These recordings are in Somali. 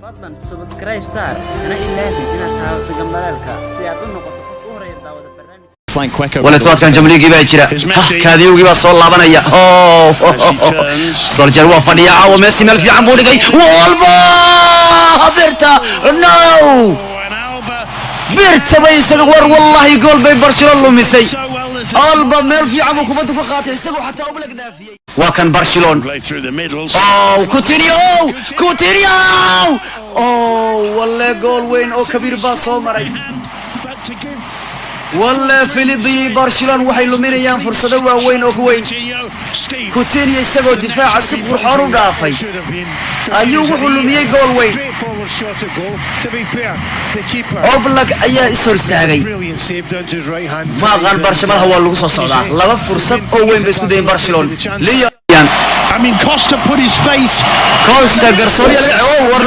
fadlan subscribe saar ana ilaahi inaad taabato gambalaalka si aad u noqoto qof u horeeya daawada barnaamijka wala toban jamhuriga baa jira kaadiyowgi baa soo laabanaya Solskjaer waa fadhiya oo Messi meel fiican buu dhigay walba birta no birta bay isaga war wallahi gool bay Barcelona lumisay alba meel fiican buu kubadda ku qaatay isagu xataa u blag dhaafiyay waa kan Barcelona Coutinho wallahi gool weyn oo kabiir baa soo maray والله فيليبي برشلونة waxay luminayaan fursado waaweyn oo weyn Coutinho isagoo difaaca si qurxoon u dhaafay ayuu wuxuu lumiyay gool weyn Oblak ayaa ishorsaagay ma qan Barcelona waa lagu soo socdaa laba fursad oo weyn bay isku dayeen Barcelona I mean, Costa put his face. Costa Garcia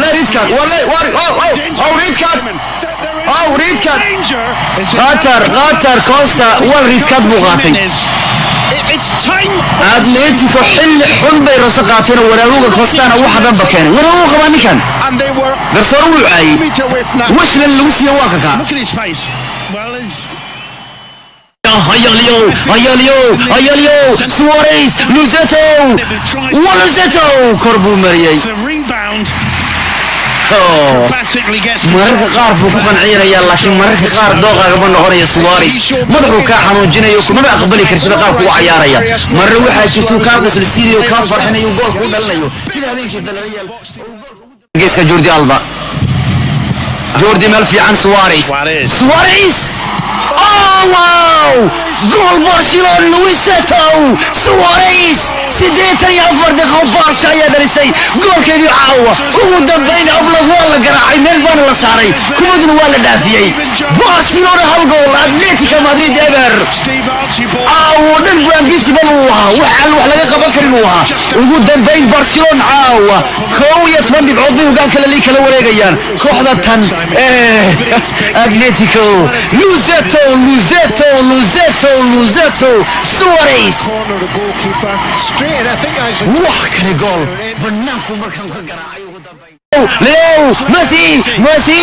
red card red card غاتر Costa red card بوغاتي It's time. Atletico حل حن بي رسقاتين وراوغا كوستانا وحدا بكاني وراوغا باني كان And they were Garcia وعاي وش للوسيا واكاكا Look at his face. Well, Ayalio Suarez Luzetto كربو مريي it's a rebound. mararka qaar buu ku qanciyay laakiin mararka qaar dooqaaga ma noqonayo Suarez madaxu ka xanuujinayo kuma aqbali kartid qaabku u ciyaaraya marna waxa jirto ka qosl Sirio ka farxinayo gool ku dhalanayo sida habeenkii Villarreal geeska Jordi meel fiican Suarez wow goal Barcelona Luzetto Suarez siddeetan iyo afar daqiiqo Barca ayaa dhalisay goolkeedii caawa ugu dambeyn Oblak waa la garaacay meel baan la saaray kubaduna waa la dhaafiyay Barcelona hal gool Atletico Madrid eber dhan baan bisbal wax laga qaban karin ugu dambeyn Barcelona caawa 12 dhibcood bay hogaanka la kala wareegayaan kooxda tan Atletico Luzetto Suarez wax kale gool banaanku markan ka garaacay ugu dambeyn Leo Messi Messi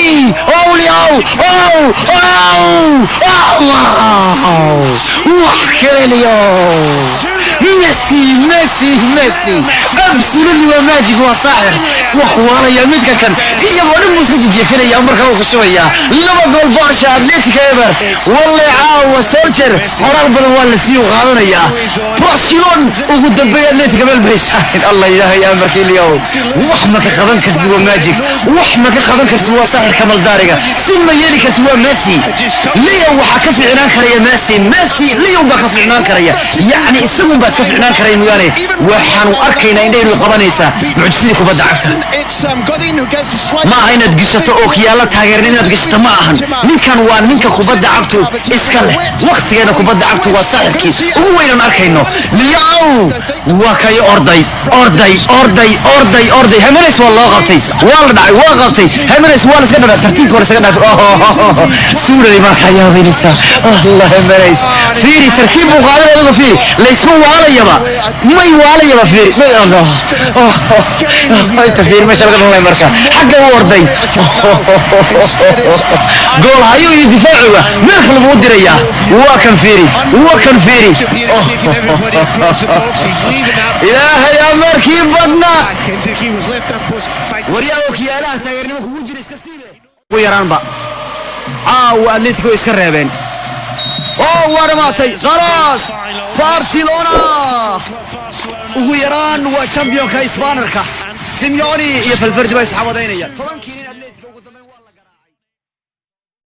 absolutely waa magic waa saaxir wax wala yamidka kan iyagoo dhan muska jijeefinaya marka uu khashooya laba gool Barca Atletico eber wallahi caawa Solskjaer horar badan waa la sii qaadanaya Barcelona ugu dambeeyay Atletico meel baysan Allah ilaahay amarkii Leo wax ma ka qaban kartid waa magic wax ma ka qaban kartid waa saaxir kamal daariga si ma yeeli kartid waa Messi Leo waxa ka fiicnaan karaya Messi Leo ba ka fiicnaan karaya yani isagu ba ka fiicnaan karaya mooyaane waxaanu arkaynaa inaynu qabanaysa mucjisada kubadda cagta ma aynad gashato oo kiyaala taageernimad gashata ma ahan ninkan waa ninka kubadda cagtu iska leh waqtigeena kubadda cagtu waa saaxirkiis ugu weyn arkayno Leo waa kay orday Jimenez waa loo qabtay waa la dhacay waa qabtay Jimenez waa la iska dhaafay tartiibka hore iska dhaafay suuray ma xayaabaysa Allah Jimenez fiiri tartiib uu qaaday adigu fiiri leysku waalayaba may waalayaba fiiri ay tafiir meesha laga dhalay marka xagga uu orday gool ayuu difaaciga meel kale uu diraya waa kan fiiri ilaahay amarkii badna wariyaha kiyaalaha taageernimo kugu jira iska siibe ugu yaraanba Atletico iska reebeen waa dhamaatay khalaas Barcelona ugu yaraan waa championka Isbaanarka Simeone iyo Valverde bay isxawadeynayaan 10 kiin Atletico ugu dambeyn